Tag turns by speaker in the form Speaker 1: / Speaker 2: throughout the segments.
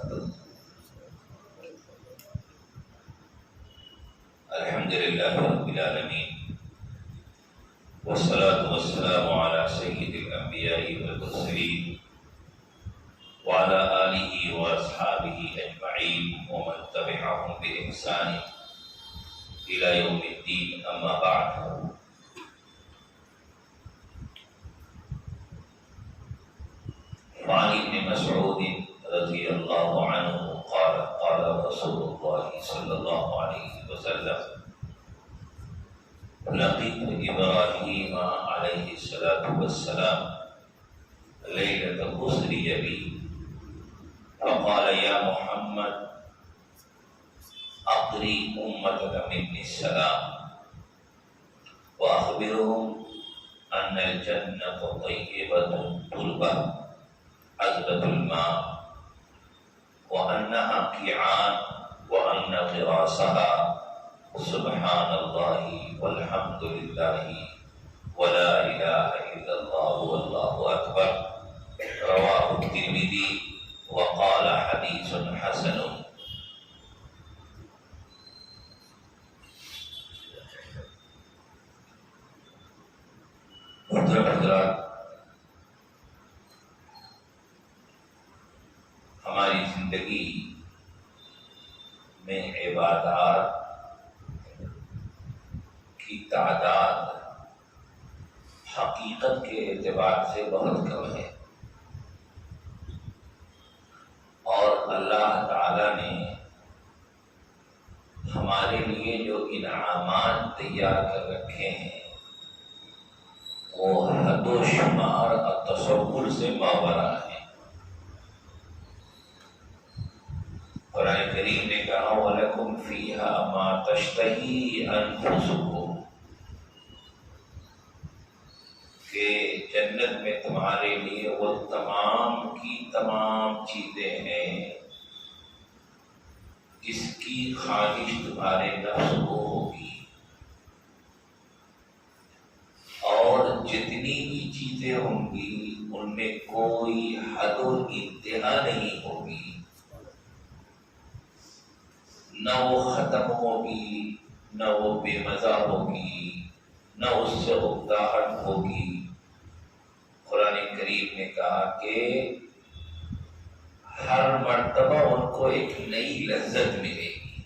Speaker 1: وبركاته. الحمد لله رب العالمين، والصلاة والسلام على سيد الأنبياء والمرسلين وعلى آله وأصحابه أجمعين ومن تبعهم بإحسان إلى يوم الدين. أما بعد، وعن ابن مسعود رضي الله عنه قال قال رسول الله صلى الله عليه وسلم: لقيت إبراهيم عليه الصلاة والسلام ليلة أسري بي فقال: يا محمد أقري أمتك مني السلام وأخبرهم أن الجنة طيبة تربة عذبة الماء وأنها كيعان وأن غراسها سبحان الله والحمد لله ولا إله إلا الله والله أكبر. رواه الترمذي وقال حديث حسن. محترم حضرات، ہماری زندگی میں عبادات کی تعداد حقیقت کے اعتبار سے بہت کم ہے، اور اللہ تعالی نے ہمارے لیے جو انعامات تیار کر رکھے ہیں وہ حد و شمار اور تصور سے ماورا ہیں۔ قرآن کریم نے کہا: وَلَكُمْ فِيهَا مَا تَشْتَهِي أَنفُسُكُمْ، کہ جنت میں تمہارے لیے وہ تمام کی تمام چیزیں ہیں جس کی خواہش تمہارے نفس کو ہوگی، اور جتنی بھی چیزیں ہوں گی ان میں کوئی حد و انتہا نہیں ہوگی، نہ وہ ختم ہوگی، نہ وہ بے مزہ ہوگی، نہ اس سے اکتاہٹ ہوگی۔ قرآن کریم نے کہا کہ ہر مرتبہ ان کو ایک نئی لذت ملے گی،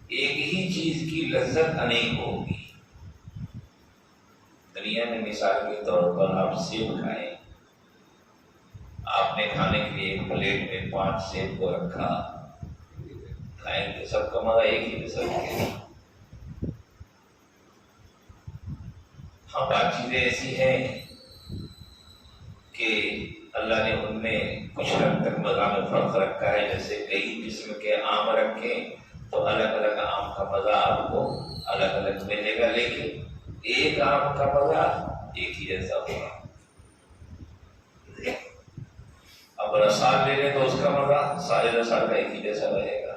Speaker 1: ایک ہی چیز کی لذت انیک ہوگی۔ دنیا میں مثال کے طور پر آپ سیب کھائیں، آپ نے کھانے کے لیے ایک پلیٹ میں 5 سیب کو رکھا، کھائیں گے، سب کا مزہ ایک ہی قسم کے۔ ہاں، بات چیزیں ایسی ہیں کہ اللہ نے ان میں کچھ حد تک مزہ میں فرق رکھا ہے، جیسے کئی قسم کے آم رکھیں تو الگ الگ آم کا مزہ آپ کو الگ الگ ملے گا، لیکن ایک آم کا مزہ ایک ہی جیسا ہوگا۔ اب رسال لے لیں تو اس کا مزہ سارے رسال کا ایک ہی جیسا رہے گا،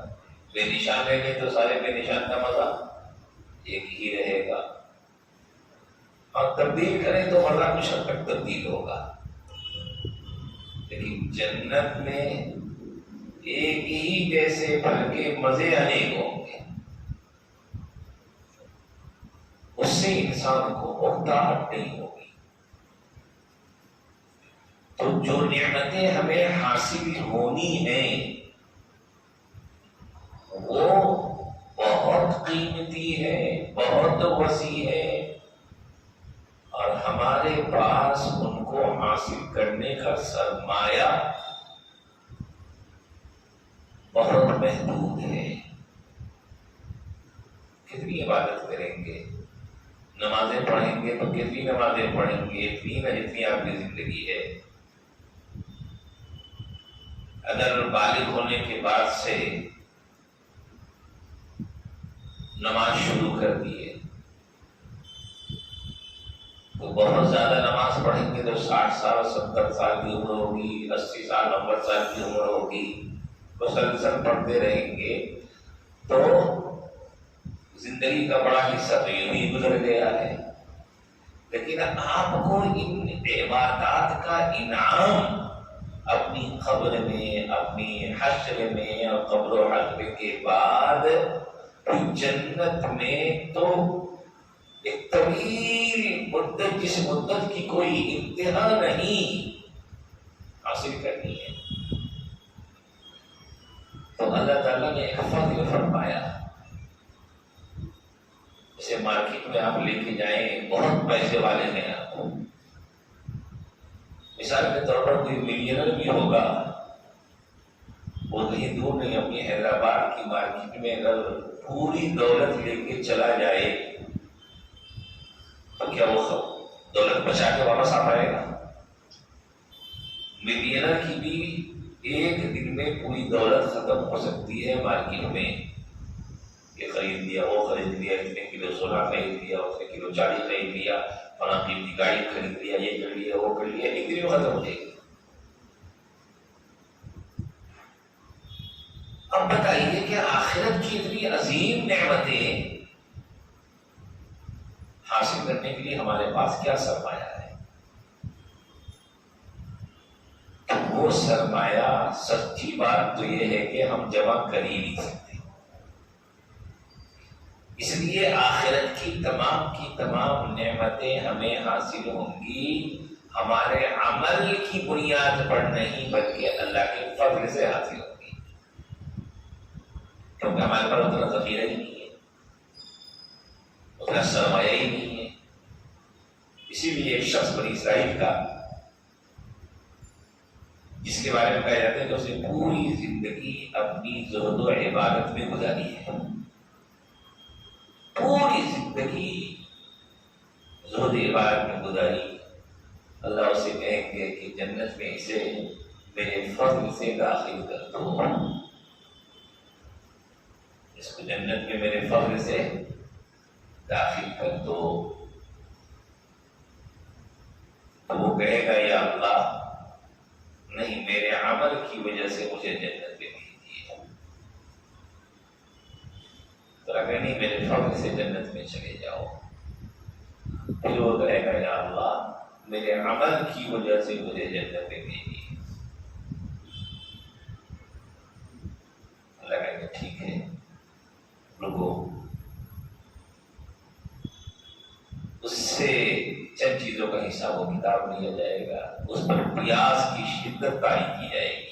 Speaker 1: بے نشان لے لیں تو سارے بے نشان کا مزہ ایک ہی رہے گا، اور تبدیل کریں تو مزہ کچھ حد تک تبدیل ہوگا۔ لیکن جنت میں ایک ہی جیسے پھل کے مزے انیک ہوں گے، اس سے انسان کو اکتاہٹ نہیں ہوگی۔ تو جو نعمتیں ہمیں حاصل ہونی ہیں وہ بہت قیمتی ہے، بہت وسیع ہے، اور ہمارے پاس ان کو حاصل کرنے کا سرمایہ بہت محدود ہے۔ کتنی عبادت کریں گے، نمازیں پڑھیں گے تو کتنی نمازیں پڑھیں گے، اتنی نہ جتنی آپ کی زندگی ہے۔ اگر بالغ ہونے کے بعد سے نماز شروع کر دیے تو بہت زیادہ نماز پڑھیں گے تو 60 سال 70 سال کی عمر ہوگی، 80 سال 90 سال کی عمر ہوگی، مسلسل پڑھتے رہیں گے تو زندگی کا بڑا حصہ تو یوں ہی گزر گیا ہے۔ لیکن آپ کو ان عبادات کا انعام اپنی قبر میں، اپنی حشر میں اور قبر و حشر کے بعد جنت میں تو ایک طویل مدت، جس مدت کی کوئی انتہا نہیں، حاصل کرنی ہے۔ تو اللہ تعالیٰ نے ایک فضل فرمایا، اسے مارکیٹ میں آپ لے کے جائیں، بہت پیسے والے ہیں آپ، مثال کے طور پر کوئی ملینر بھی ہوگا، وہ کہیں دور نہیں، اپنی حیدرآباد کی مارکیٹ میں اگر پوری دولت لے کے چلا جائے تو کیا وہ دولت بچا کے واپس آ پائے گا؟ ملینر کی بھی ایک دن میں پوری دولت ختم ہو سکتی ہے مارکیٹ میں، یہ خرید لیا، وہ خرید لیا، اتنے کلو سونا خرید لیا، اتنے کلو چاڑی خرید لیا، فلاں قیمتی گاڑی خرید لیا، یہ کر لیا، وہ کر لیا، ایک دن میں ختم ہو جائے گی۔ اب بتائیے کہ آخرت کی اتنی عظیم نعمتیں حاصل کرنے کے لیے ہمارے پاس کیا سرمایہ ہے؟ وہ سرمایہ سچی بات تو یہ ہے کہ ہم جمع کر ہی نہیں سکتے، اس لیے آخرت کی تمام نعمتیں ہمیں حاصل ہوں گی ہمارے عمل کی بنیاد پر نہیں، بلکہ اللہ کے فضل سے حاصل ہوں گی، کیونکہ ہمارے پر اتنا ذخیرہ ہی نہیں ہے، اتنا سرمایہ ہی نہیں ہے۔ اسی لیے ایک شخص بنی اسرائیل کا، جس کے بارے میں کہا جاتا ہے کہ اس نے پوری زندگی اپنی زہد و عبادت میں گزاری ہے، پوری زندگی زہد عبادت میں گزاری، اللہ اسے کہیں گے کہ جنت میں اسے میرے فضل سے داخل کر دو، اس کو جنت میں میرے فضل سے داخل کر دو، تو وہ کہے گا یا اللہ نہیں، میرے عمل کی وجہ سے مجھے جنت میں بھیجیے، تو اگر نہیں میرے فضل سے جنت میں چلے جاؤ، پھر وہ کہے گا یا اللہ میرے عمل کی وجہ سے مجھے جنت میں بھیجیے، اللہ کہے گا ٹھیک ہے رکو، اس سے چند چیزوں کا حساب و کتاب لیا جائے گا، اس پر پیاس کی شدت طاری کی جائے گی،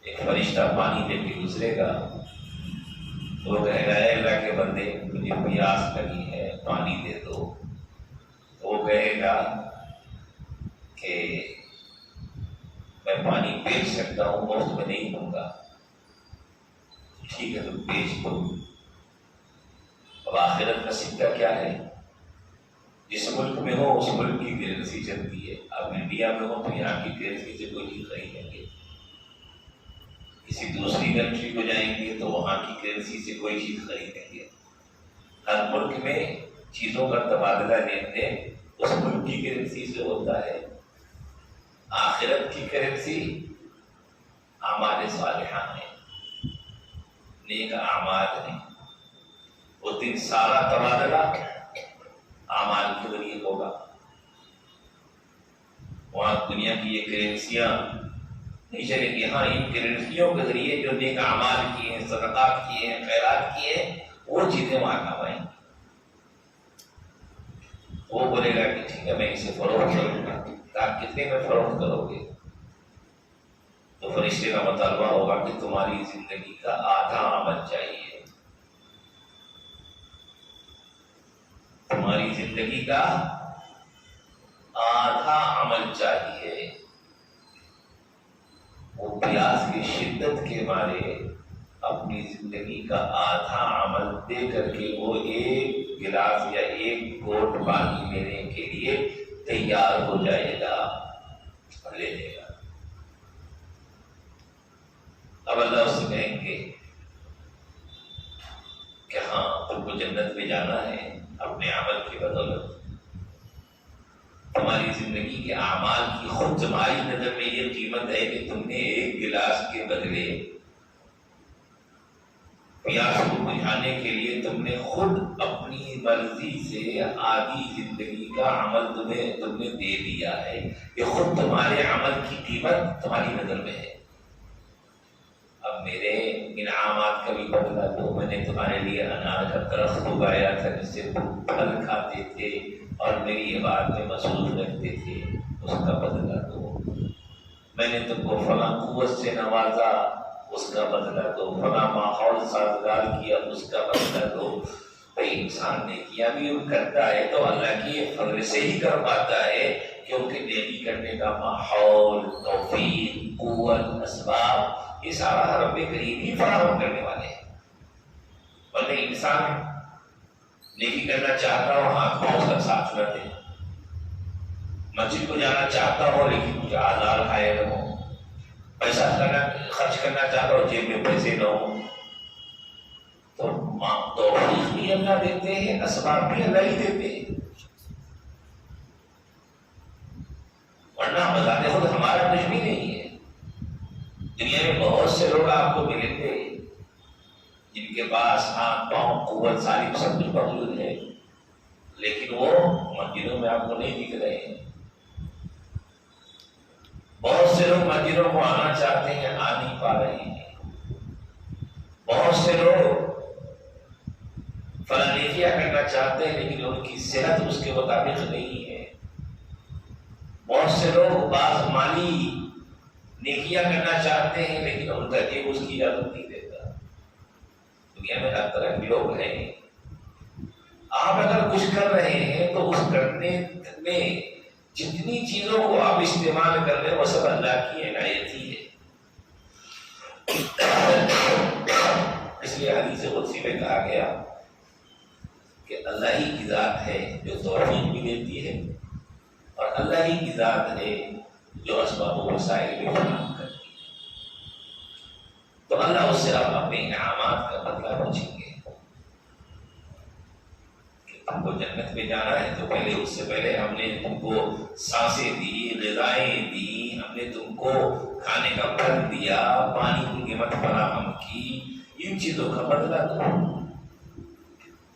Speaker 1: ایک فرشتہ پانی دے کے گزرے گا، وہ کہے گا اے اللہ کے بندے مجھے پیاس لگی ہے پانی دے دو، وہ کہے گا کہ میں پانی بیچ سکتا ہوں، مفت میں نہیں دوں گا، ٹھیک ہے تو بیچ دو۔ اب آخرت کا سکہ کیا ہے؟ جس ملک میں ہو اس ملک کی کرنسی چلتی ہے، اب انڈیا میں ہو تو یہاں کی کرنسی سے کوئی چیز خریدیں گے، کسی دوسری کنٹری کو جائیں گے تو وہاں کی کرنسی سے کوئی چیز خریدیں گے، ہر ملک میں چیزوں کا تبادلہ لین دین اس ملک کی کرنسی سے ہوتا ہے۔ آخرت کی کرنسی اعمال صالحہ ہیں، نیک اعمال ہیں، وہ دن سارا تبادلہ اعمال کے ذریعے ہوگا، وہاں دنیا کی یہ کرنسیاں نہیں چلیں گی، ہاں ان کرنسیوں کے ذریعے جو نیک اعمال کیے ہیں، صدقات کیے ہیں، خیرات کیے ہیں، وہ چیزیں وہاں کام آئیں گی۔ وہ بولے گا کہ ٹھیک ہے میں اسے فروخت کروں گا، آپ کتنے میں فروخت کرو گے؟ تو فرشتے کا مطالبہ ہوگا کہ تمہاری زندگی کا آدھا عمل چاہیے، تمہاری زندگی کا آدھا عمل چاہیے۔ وہ پیاس کی شدت کے مارے اپنی زندگی کا آدھا عمل دے کر کے وہ ایک گلاس یا ایک گھونٹ پانی لینے کے لیے تیار ہو جائے گا اور لے لے گا۔ اب اللہ اس سے کہیں گے کہ ہاں تم کو جنت میں جانا ہے اپنے عمل کی بدولت، تمہاری زندگی کے اعمال کی خود تمہاری نظر میں یہ قیمت ہے کہ تم نے ایک گلاس کے بدلے پیاس کو بجھانے کے لیے تم نے خود اپنی مرضی سے آدھی زندگی کا عمل تم نے دے دیا ہے، یہ خود تمہارے عمل کی قیمت تمہاری نظر میں ہے۔ اب میرے انعامات کا بھی بدلہ دو، میں نے تمہارے لیے انار کا درخت اگایا تھا جس سے تم پھل کھاتے تھے اور میری عبادت میں مصروف رہتے تھے، اس کا بدلہ دو۔ میں نے تم کو فلاں قوت سے نوازا، اس کا بدلہ دو۔ فلاں ماحول سازگار کیا، اس کا بدلہ دو۔ بھئی انسان نیکیاں بھی کرتا ہے تو اللہ کی فضل سے ہی کر پاتا ہے، کیونکہ نیکی کرنے کا ماحول، توفیق، قوت، اسباب، یہ سارا رب کریم ہی فراہم کرنے والے ہیں۔ ورنہ انسان نیکی کرنا چاہتا ہو، ہاتھ پاؤں اس کا ساتھ نہ دے، مسجد کو جانا چاہتا ہو لیکن کچھ آزار کھائے نہ ہو، پیسہ خرچ کرنا چاہتا ہو جیب میں پیسے نہ ہو، تو توفیق بھی اللہ دیتے ہیں، اسباب بھی اللہ ہی دیتے ہیں۔ ورنہ بذات خود ہمارا کچھ بھی نہیں ہے۔ دنیا میں بہت سے لوگ آپ کو ملیں گے جن کے پاس ہاتھ پاؤں قوت ساری سب کچھ موجود ہے، لیکن وہ مسجدوں میں آپ کو نہیں دکھ رہے ہیں۔ بہت سے لوگ مسجدوں کو آنا چاہتے ہیں، آ نہیں پا رہے ہیں۔ بہت سے لوگ فلاں نیکیاں کرنا چاہتے ہیں لیکن ان کی صحت اس کے مطابق نہیں ہے۔ بہت سے لوگ بعض مالی نیکیاں کرنا چاہتے ہیں لیکن ان کا جیب اس کی اجازت نہیں دیتا۔ دنیا میں ہر طرح کے لوگ ہیں۔ آپ اگر کچھ کر رہے ہیں تو اس کرنے میں جتنی چیزوں کو آپ استعمال کر رہے ہیں وہ سب اللہ کی عنایت ہی ہے۔ اس لیے حدیث قدسی میں کہا گیا کہ اللہ ہی کی ذات ہے جو توفیق بھی دیتی ہے، اور اللہ ہی کی ذات ہے جو اسباب و وسائل بھی فراہم کرتی ہے۔ تو اللہ اس سے آپ اپنے انعامات کا بدلہ پوچھیں گے کہ تم کو جنت میں جانا ہے تو پہلے اس سے پہلے ہم نے تم کو سانسیں دی، غذائیں دی، ہم نے تم کو کھانے کا پھل دیا، پانی کی نعمت فراہم کی، ان چیزوں کا بدلہ دو۔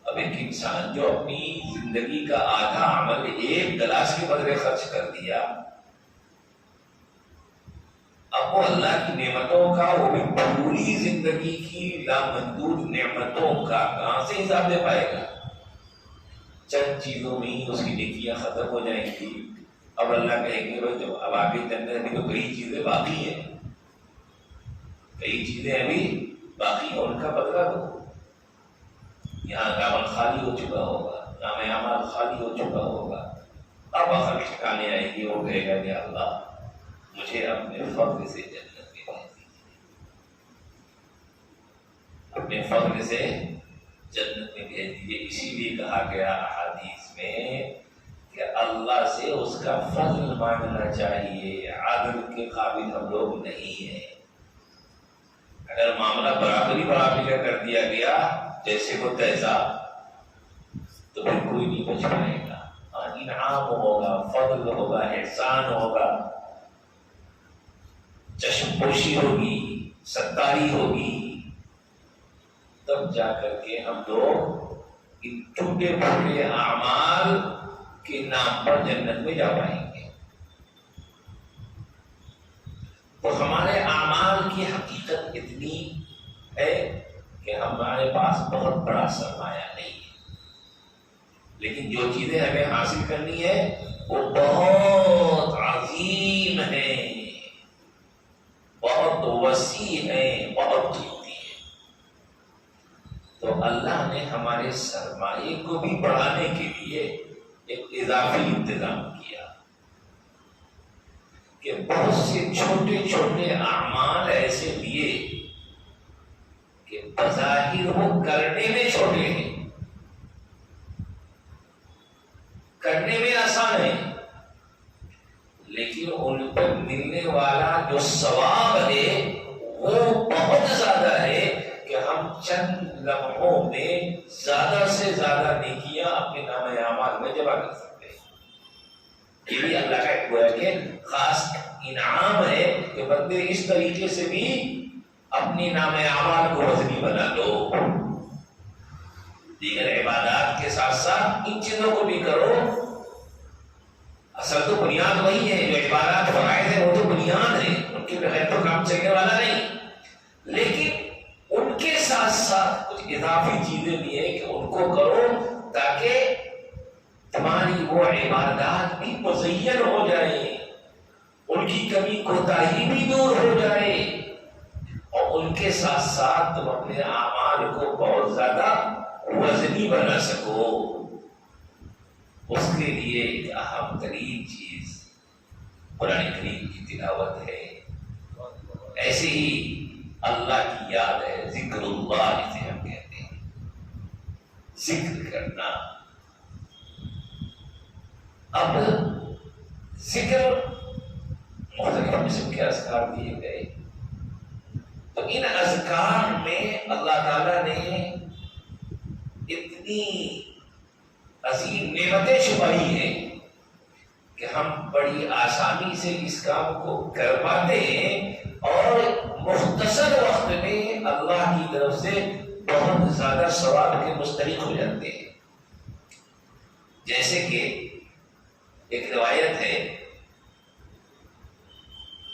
Speaker 1: اب ایک انسان جو اپنی زندگی کا آدھا عمل ایک گلاس کے بدلے خرچ کر دیا، اب وہ اللہ کی نعمتوں کا، وہ بھی پوری زندگی کی لامحدود نعمتوں کا کہاں سے حساب دے پائے گا؟ چند چیزوں میں ہی اس کی نیکیاں ختم ہو جائیں گی۔ اب اللہ کہیں گے بھائی جب اب آگے جنت میں تو کئی چیزیں باقی ہیں، کئی چیزیں ابھی باقی ہیں، ان کا بدلہ دو۔ یہاں عمل خالی ہو چکا ہوگا، نام اعمال خالی ہو چکا ہوگا، اب آخر ٹھکانے آئے گی، وہ کہے گا کہ اللہ مجھے اپنے فضل سے جنت میں بھیج دیجیے، اپنے فضل سے جنت میں بھیج دیجیے۔ اسی لیے کہا گیا احادیث میں کہ اللہ سے اس کا فضل مانگنا چاہیے، عدل کے قابل ہم لوگ نہیں ہیں۔ اگر معاملہ برابری کا کر دیا گیا جیسے وہ تیزاب، تو پھر کوئی نہیں بچ پائے گا۔ انعام ہوگا، فضل ہوگا، احسان ہوگا، چشم پوشی ہوگی، ستاری ہوگی، تب جا کر کے ہم لوگ ان ٹوٹے پھوٹے اعمال کے نام پر جنت میں جا پائیں گے۔ تو ہمارے اعمال کی حقیقت اتنی ہے کہ ہمارے پاس بہت بڑا سرمایہ نہیں ہے، لیکن جو چیزیں ہمیں حاصل کرنی ہے وہ بہت عظیم ہیں، بہت وسیع ہیں، بہت قیمتی ہیں۔ تو اللہ نے ہمارے سرمایے کو بھی بڑھانے کے لیے ایک اضافی انتظام کیا کہ بہت سے چھوٹے چھوٹے اعمال ایسے دیے کہ بظاہر وہ کرنے میں چھوٹے ہیں، کرنے میں آسان ہے، لیکن ان پر ملنے والا جو ثواب ہے وہ بہت زیادہ ہے کہ ہم چند لمحوں میں زیادہ سے زیادہ نیکیاں اپنے نام اعمال میں جمع کر سکتے ہیں۔ یہ بھی اللہ کا ایک گویا کہ خاص انعام ہے کہ بندے اس طریقے سے بھی اپنی نام اعمال کو وزنی بنا لو، دیگر عبادات کے ساتھ ساتھ ان چیزوں کو بھی کرو۔ اصل تو بنیاد وہی ہے، جو عبادات فرائض ہیں وہ تو بنیاد ہے، ان کے بغیر تو کام چلنے والا نہیں، لیکن ان کے ساتھ ساتھ کچھ اضافی چیزیں بھی ہیں کہ ان کو کرو تاکہ تمہاری وہ عبادات بھی مزین ہو جائے، ان کی کمی کوتاہی بھی دور ہو جائے، اور ان کے ساتھ ساتھ تم اپنے اعمال کو بہت زیادہ وزنی بنا سکو۔ اس کے لیے ایک اہم ترین چیز قرآن کریم کی تلاوت ہے، ایسے ہی اللہ کی یاد ہے، ذکر اللہ جسے ہم کہتے ہیں، ذکر کرنا۔ اب ذکر مختلف قسم کے اذکار دیے گئے، تو ان اذکار میں اللہ تعالیٰ نے اتنی عظیم نعمتیں چھپائی ہیں کہ ہم بڑی آسانی سے اس کام کو کر پاتے ہیں، اور مختصر وقت میں اللہ کی طرف سے بہت زیادہ ثواب کے مستحق ہو جاتے ہیں۔ جیسے کہ ایک روایت ہے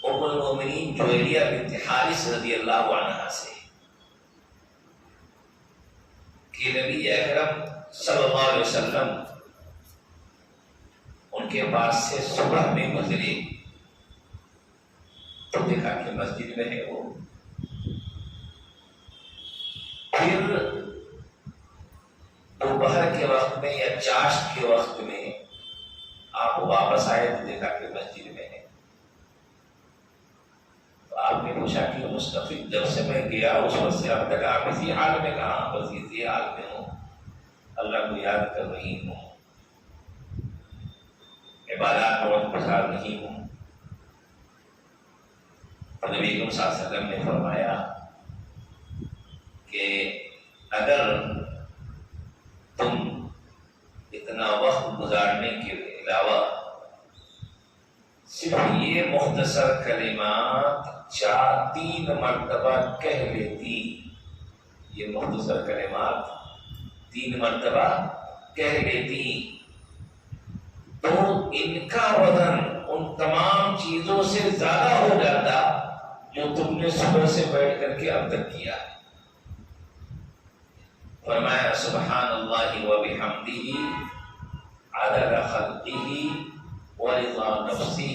Speaker 1: ام المومنین جویریہ بنت حارث رضی اللہ عنہا سے کہ نبی اکرم صلی اللہ علیہ وسلم ان کے پاس سے صبح میں گزرے تو دیکھا کہ مسجد میں ہے وہ، پھر دوپہر کے وقت میں یا چاشت کے وقت میں آپ واپس آئے تو دیکھا کہ مسجد میں ہے۔ تو آپ نے پوچھا کہ مستفید جب سے میں گیا اس وقت سے اب تک آپ اسی حال میں کہاں؟ بس اسی حال میں ہوں، اللہ کو یاد کر رہی ہوں، عبادات میں وقت گزار رہی ہوں۔ نبی اکرم صلی اللہ علیہ وسلم نے فرمایا کہ اگر تم اتنا وقت گزارنے کے علاوہ صرف یہ مختصر کلمات 3 مرتبہ کہہ لیتی، یہ مختصر کلمات 3 مرتبہ کہہ لیتی، تو ان کا وزن ان تمام چیزوں سے زیادہ ہو جاتا جو تم نے صبح سے بیٹھ کر کے اب تک کیا۔ فرمایا سبحان اللہ و بحمدہ عدد خلقہ ورضا نفسہ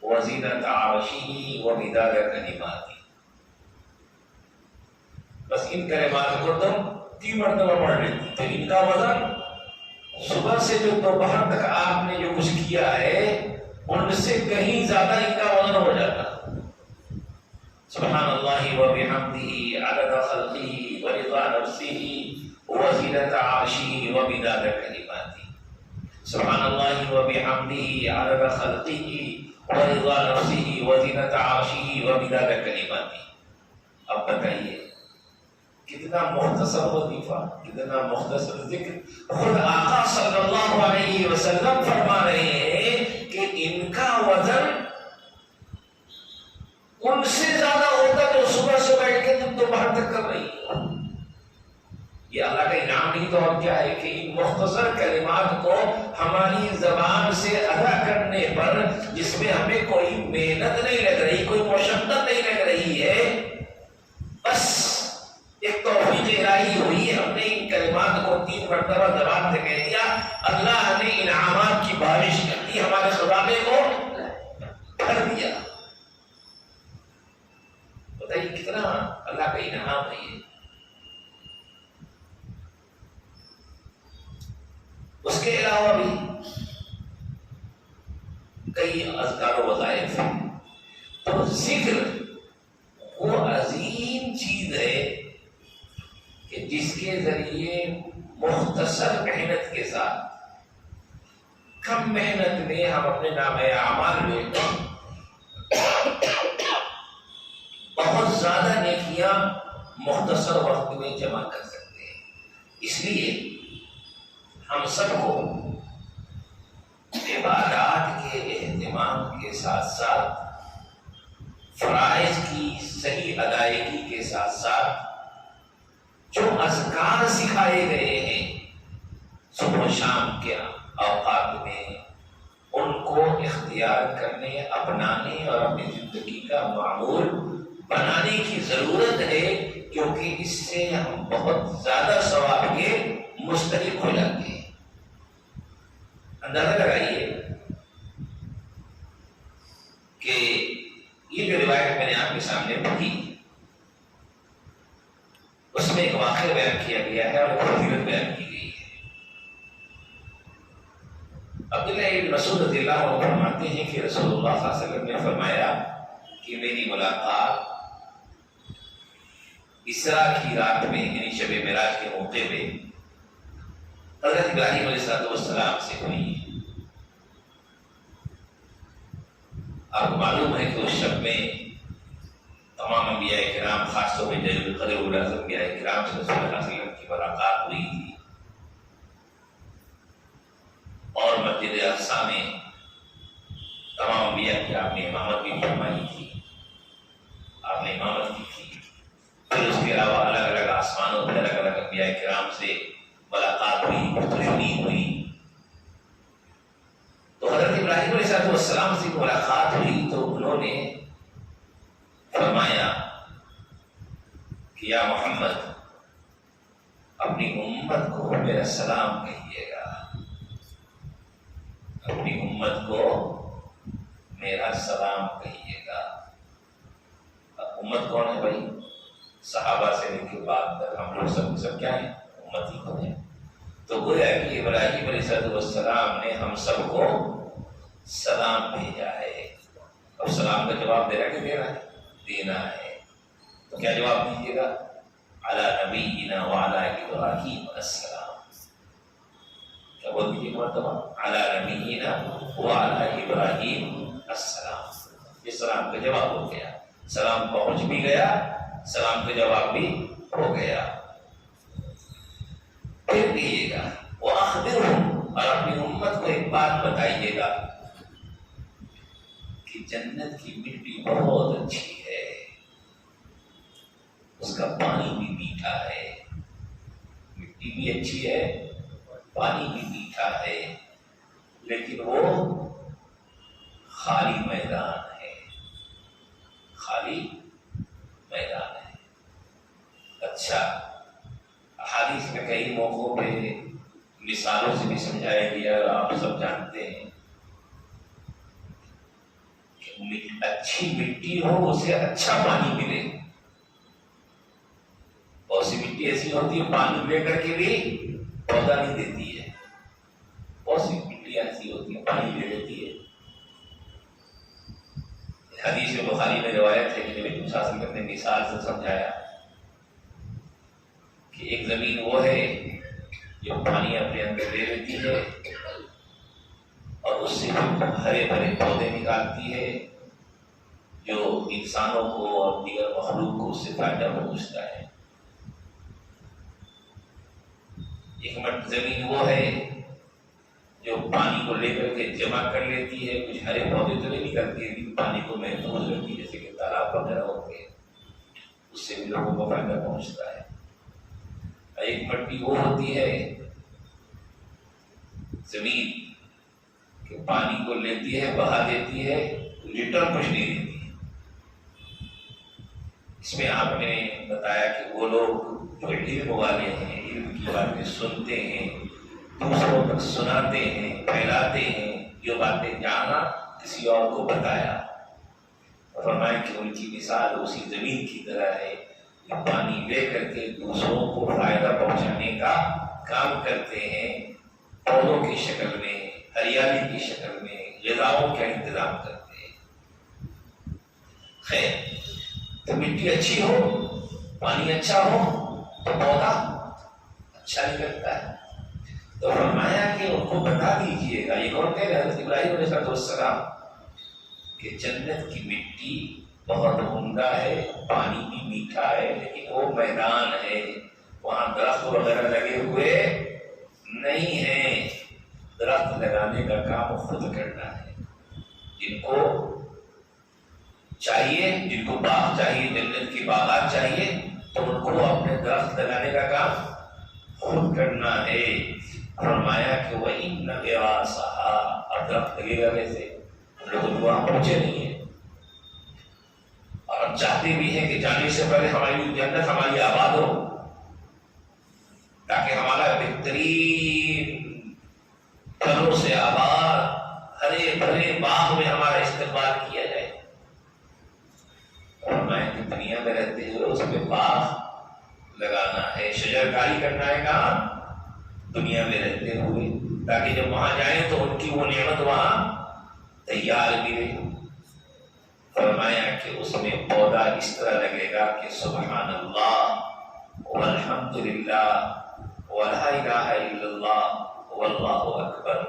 Speaker 1: وزینت عرشہ ومداد کلماتہ۔ بس ان کلمات کو تم 3 مرتبہ پڑھ لیتی تو ان کا وزن صبح سے جو دوپہر تک آپ نے جو کچھ کیا ہے ان سے کہیں زیادہ ان کا وزن ہو جاتا۔ سبحان اللہ و بحمدہ عدد خلقہ ورضا نفسہ وزینت عرشہ ومداد کلماتہ۔ سبحان اللہ و بحمدہ عدد خلقہ ورضا نفسہ وزینت عرشہ ومداد کلماتہ۔ اب بتائیے کتنا مختصر وظیفہ، کتنا مختصر ذکر۔ خود آقا صلی اللہ علیہ وسلم فرما رہے ہیں کہ ان کا وزن ان سے زیادہ ہوتا جو صبح سے بیٹھ کے تم دوپہر تک کر رہی ہو۔ یہ اللہ کا انعام نہیں تو اور کیا ہے کہ ان مختصر کلمات کو ہماری زبان سے ادا کرنے پر، جس میں ہمیں کوئی محنت نہیں لگ رہی، کوئی مشقت نہیں لگ رہی ہے، بس ایک توفیق الہی ہوئی، ہم نے ان کلمات کو 3 مرتبہ زبان سے کہہ دیا، اللہ نے انعامات کی بارش کر دی، ہمارے خزانے کو بھر دیا۔ بتائیے کتنا اللہ کا انعام ہے یہ۔ اس کے علاوہ بھی کئی اذکار و وظائف ہیں، تو ذکر وہ عظیم چیز ہے کہ جس کے ذریعے مختصر محنت کے ساتھ، کم محنت میں ہم اپنے نام اعمال میں بہت زیادہ نیکیاں مختصر وقت میں جمع کر سکتے ہیں۔ اس لیے ہم سب کو عبادات کے اہتمام کے ساتھ ساتھ فرائض کی صحیح ادائیگی کے ساتھ ساتھ جو اذکار سکھائے گئے ہیں صبح و شام کے اوقات میں ان کو اختیار کرنے، اپنانے اور اپنی زندگی کا معمول بنانے کی ضرورت ہے، کیونکہ اس سے ہم بہت زیادہ ثواب کے مستحق ہو جاتے ہیں۔ اندازہ لگائیے کہ یہ جو روایت میں نے آپ کے سامنے پڑھی اس میں ایک واقعہ بیان کیا گیا ہے اور ایک فضیلت بیان کی گئی ہے۔ عبداللہ ابن مسعود رضی اللہ عنہ فرماتے ہیں کہ رسول اللہ صلی اللہ علیہ وسلم نے فرمایا کہ میری ملاقات اسراء کی رات میں یعنی شب معراج کے موقع پہ حضرت ابراہیم علیہ السلام سے ہوئی ہے۔ آپ کو معلوم ہے کہ اس شب میں تمام انبیاء کرام، خاص طور پہ جلیل القدر اولاد انبیاء کرام سے رسول اللہ صلی اللہ علیہ وسلم کی ملاقات ہوئی تھی، اور مسجد اقصیٰ میں تمام انبیاء کی آپ نے امامت بھی فرمائی تھی، آپ نے امامت کی تھی۔ پھر اس کے علاوہ الگ الگ آسمانوں پہ الگ الگ انبیاء کرام سے ملاقات ہوئی، گفتگو ہوئی۔ تو حضرت ابراہیم علیہ السلام سے ملاقات ہوئی تو انہوں نے فرمایا کہ یا محمد اپنی امت کو میرا سلام کہیے گا، اپنی امت کو میرا سلام کہیے گا۔ امت کون ہے بھائی؟ صحابہ سے لے کے بعد تک ہم لوگ سب کیا ہیں؟ امت ہی کو ہیں۔ تو گویا کہ ابراہیم علیہ السلام نے ہم سب کو سلام بھیجا ہے۔ اب سلام کا جواب دینا کہ دینا ہے، تو کیا جواب دیجیے گا؟ علی نبینا وعلی ابراہیم السلام۔ کیا بول دیجیے گا مرتبہ؟ علی نبینا وعلی ابراہیم السلام۔ یہ سلام کا جواب ہو گیا، سلام پہنچ بھی گیا، سلام کا جواب بھی ہو گیا۔ پھر کہیے گا وَأَخْبِرْهُمْ، اور اپنی امت کو ایک بات بتائیے گا کہ جنت کی مٹی بہت اچھی ہے، اس کا پانی بھی میٹھا ہے، مٹی بھی اچھی ہے، پانی بھی میٹھا ہے، لیکن وہ خالی میدان ہے، خالی میدان ہے۔ اچھا، احادیث میں کئی موقعوں پہ مثالوں سے بھی سمجھایا گیا، آپ سب جانتے ہیں کہ اچھی مٹی ہو اسے اچھا پانی ملے۔ بہت سی مٹی ایسی ہوتی ہے پانی لے کر کے بھی پودا نہیں دیتی ہے، بہت سی مٹی ایسی ہوتی ہے پانی لے لیتی ہے۔ حدیث بخاری میں روایت ہے کہ نبی صلی اللہ علیہ وسلم نے مثال سے سمجھایا کہ ایک زمین وہ ہے جو پانی اپنے اندر لے لیتی ہے اور اس سے ہرے بھرے پودے نکالتی ہے جو انسانوں کو اور دیگر مخلوق کو اس سے فائدہ پہنچتا ہے۔ ایک زمین وہ ہے جو پانی کو لے کر کے جمع کر لیتی ہے، کچھ ہرے پودے تو نہیں نکلتی لیکن پانی کو محفوظ رکھتی ہے، جیسے کہ تالاب وغیرہ ہوتے ہیں، اس سے بھی لوگوں کو فائدہ پہنچتا ہے۔ ایک مٹی وہ ہوتی ہے زمین کہ پانی کو لیتی ہے، بہا دیتی ہے، ریٹرن کچھ نہیں دیتی ہے۔ اس میں آپ نے بتایا کہ وہ لوگ جو علم والے ہیں، علم کی باتیں سنتے ہیں، دوسروں تک سناتے ہیں، پھیلاتے ہیں، جو باتیں جانا کسی اور کو بتایا، فرمائیں کہ ان کی مثال اسی زمین کی طرح ہے کہ پانی لے کر کے دوسروں کو فائدہ پہنچانے کا کام کرتے ہیں، پودوں کی شکل میں، ہریالی کی شکل میں، غذاؤں کا انتظام کرتے ہیں۔ خیر، تو مٹی اچھی ہو، پانی اچھا ہو تو پودا اچھا نکلتا ہے۔ تو فرمایا کہ ان کو بتا دیجئے گا، یہ کون کہہ رہے حضرت ابراہیم علیہ السلام، کہ جنت کی مٹی بہت عمدہ ہے، پانی بھی میٹھا ہے، لیکن وہ میدان ہے، وہاں درخت وغیرہ لگے ہوئے نہیں ہیں، درخت لگانے کا کام خود کرنا ہے۔ جن کو چاہیے، جن کو باغ چاہیے، جنت کی باغات چاہیے، تو ان کو اپنے درخت لگانے کا کام خود کرنا ہے۔ فرمایا کہ وَإِنَّ غِرَاسَهَا، اب درخت لگے گا کیسے؟ ہم لوگ وہاں پہنچے نہیں ہیں، اور ہم چاہتے بھی ہیں کہ جانے سے پہلے ہماری جنت ہماری آباد ہو، تاکہ ہمارا بہترین پھلوں سے آباد ہرے بھرے باغ میں ہمارا استقبال کیا جائے۔ فرمایا کہ دنیا میں رہتے ہوئے اس پہ باغ لگانا ہے، شجر کاری کرنا ہے کام دنیا میں رہتے ہوئے، تاکہ جب وہاں جائیں تو ان کی وہ نعمت وہاں تیار بھی رہے۔ فرمایا کہ اس میں پودا اس طرح لگے گا کہ سبحان اللہ والحمد للہ ولا الہ الا اللہ واللہ اکبر۔